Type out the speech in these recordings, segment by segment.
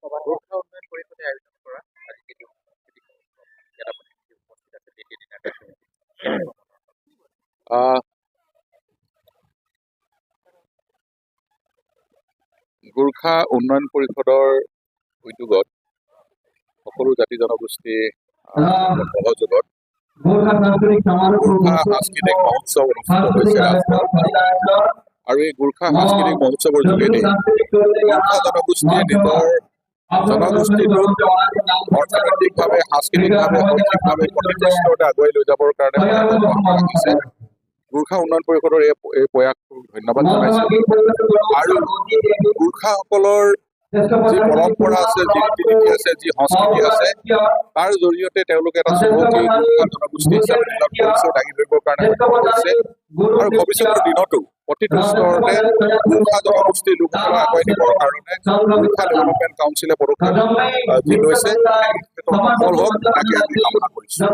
গোৰ্খা উন্নয়ন পৰিষদে আয়োজন কৰা আজি যিটো ইয়াত আপুনি উপস্থিত আছে দ্বিতীয় দিনা গোৰ্খা উন্নয়ন পৰিষদৰ উদ্যোগত সকলো জাতি জনগোষ্ঠীৰ সহযোগত গোৰ্খা সাংস্কৃতিক মহোৎসৱ অনুষ্ঠিত হৈছে আৰু এই গোৰ্খা সাংস্কৃতিক মহোৎসৱৰ যোগেদি গোৰ্খা জনগোষ্ঠীয়ে নিজৰ জনগোষ্ঠীটোক অৰ্থনৈতিকভাৱে সাংস্কৃতিকভাৱে শৈক্ষিকভাৱে প্ৰতিটো স্তৰতে আগুৱাই লৈ যাবৰ কাৰণে ৰাখিছে। গোৰ্খা উন্নয়ন পৰিষদৰ এই প্ৰয়াসক ধন্যবাদ জনাইছোঁ আৰু গোৰ্খাসকলৰ যি পৰম্পৰা আছে, যি ৰীতি নীতি আছে, যি সংস্কৃতি আছে, তাৰ জৰিয়তে তেওঁলোকে এটা চহকী গোৰ্খা জনগোষ্ঠী হিচাপে নিজৰ পৰিচয় দাঙি ধৰিবৰ কাৰণে সক্ষম হৈছে আৰু ভৱিষ্যতৰ দিনতো প্ৰতিটো স্তৰতে গোৰ্খা জনগোষ্ঠীৰ লোকসকলক আগুৱাই নিবৰ কাৰণে গোৰ্খা ডেভেলপমেণ্ট কাউন্সিলে পদক্ষেপ যি লৈছে সেইটো সফল হওক তাকে আমি কামনা কৰিছোঁ।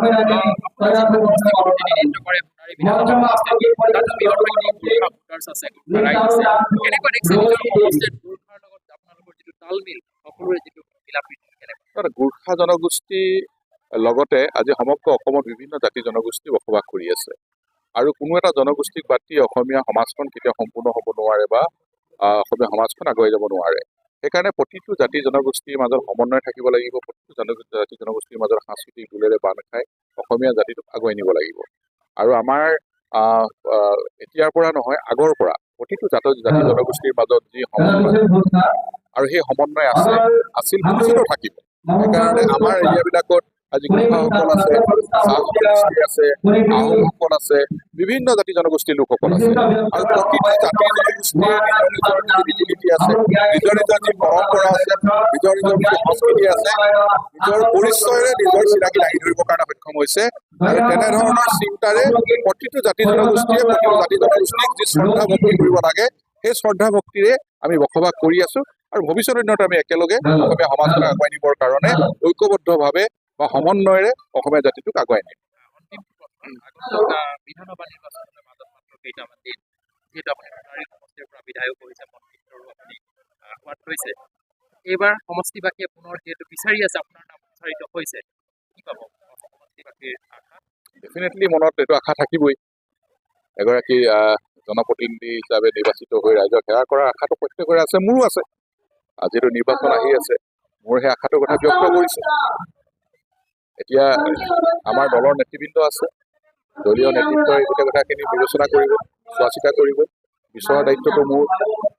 গোৰ্খা জনগোষ্ঠীৰ লগতে আজি সমগ্ৰ অসমত বিভিন্ন জাতি জনগোষ্ঠী বসবাস কৰি আছে আৰু কোনো এটা জনগোষ্ঠীক বাদ দি অসমীয়া সমাজখন কেতিয়াও সম্পূৰ্ণ হ'ব নোৱাৰে বা অসমীয়া সমাজখন আগুৱাই যাব নোৱাৰে। সেইকাৰণে প্ৰতিটো জাতি জনগোষ্ঠীৰ মাজত সমন্বয় থাকিব লাগিব, প্ৰতিটো জাতি জনগোষ্ঠীৰ মাজত সাংস্কৃতিক দোলেৰে বান্ধ খাই অসমীয়া জাতিটোক আগুৱাই নিব লাগিব। আৰু আমাৰ এতিয়াৰ পৰা নহয়, আগৰ পৰা প্ৰতিটো জাতি জনগোষ্ঠীৰ মাজত যি সমন্বয় আৰু সেই সমন্বয় আছিল ভৱিষ্যতেও থাকিব। সেইকাৰণে আমাৰ এৰিয়াবিলাকত আজি গোৰ্খাসকল আছে, চাহ জনগোষ্ঠী আছে, আহোমসকল আছে, বিভিন্ন জাতি জনগোষ্ঠীৰ লোকসকল আছে আৰু প্ৰতিটো জাতি জনগোষ্ঠীয়ে নিজৰ নিজৰ যি ৰীতি নীতি আছে, নিজৰ নিজৰ যি পৰম্পৰা আছে, নিজৰ নিজৰ যি সংস্কৃতি আছে, নিজৰ পৰিচয়েৰে নিজৰ চিনাকি দাঙি ধৰিবৰ কাৰণে সক্ষম হৈছে আৰু তেনেধৰণৰ চিন্তাৰে প্ৰতিটো জাতি জনগোষ্ঠীয়ে প্ৰতিটো জাতি জনগোষ্ঠীক যি শ্ৰদ্ধা ভক্তি কৰিব লাগে সেই শ্ৰদ্ধা ভক্তিৰে আমি বসবাস কৰি আছো আৰু ভৱিষ্যতৰ দিনত আমি একেলগে অসমীয়া সমাজখনক আগুৱাই নিবৰ কাৰণে ঐক্যবদ্ধভাৱে বা সমন্বয়েৰে অসমীয়া জাতিটোক আগুৱাই নিম। বিধানসভা নিৰ্বাচনৰ মাজত মাত্ৰ কেইটামান দিন, যিহেতু আপুনি সমষ্টিৰ পৰা বিধায়ক হৈছে, মন্ত্ৰীত্বৰো আপুনি সোৱাদ লৈছে, এইবাৰ সমষ্টিবাসীয়ে পুনৰ যিহেতু বিচাৰি আছে, আপোনাৰ নাম উচ্চাৰিত হৈছে, কি পাব সমষ্টিবাসীৰ আশা? ডেফিনেটলি মনত এইটো আশা থাকিবই। এগৰাকী জনপ্ৰতিনিধি হিচাপে নিৰ্বাচিত হৈ ৰাইজক সেৱা কৰাৰ আশাটো প্ৰত্যেকৰে আছে, মোৰো আছে। যিহেতু নিৰ্বাচন আহি আছে, মোৰ সেই আশাটোৰ কথা ব্যক্ত কৰিছোঁ। এতিয়া আমাৰ দলৰ নেতৃবৃন্দ আছে, দলীয় নেতৃত্বই গোটেই কথাখিনি বিবেচনা কৰিব, চোৱা চিতা কৰিব, বিচৰাৰ দায়িত্বটো মোৰ।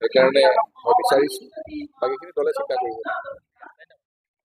সেইকাৰণে মই বিচাৰিছোঁ, বাকীখিনি দলে চিন্তা কৰিব।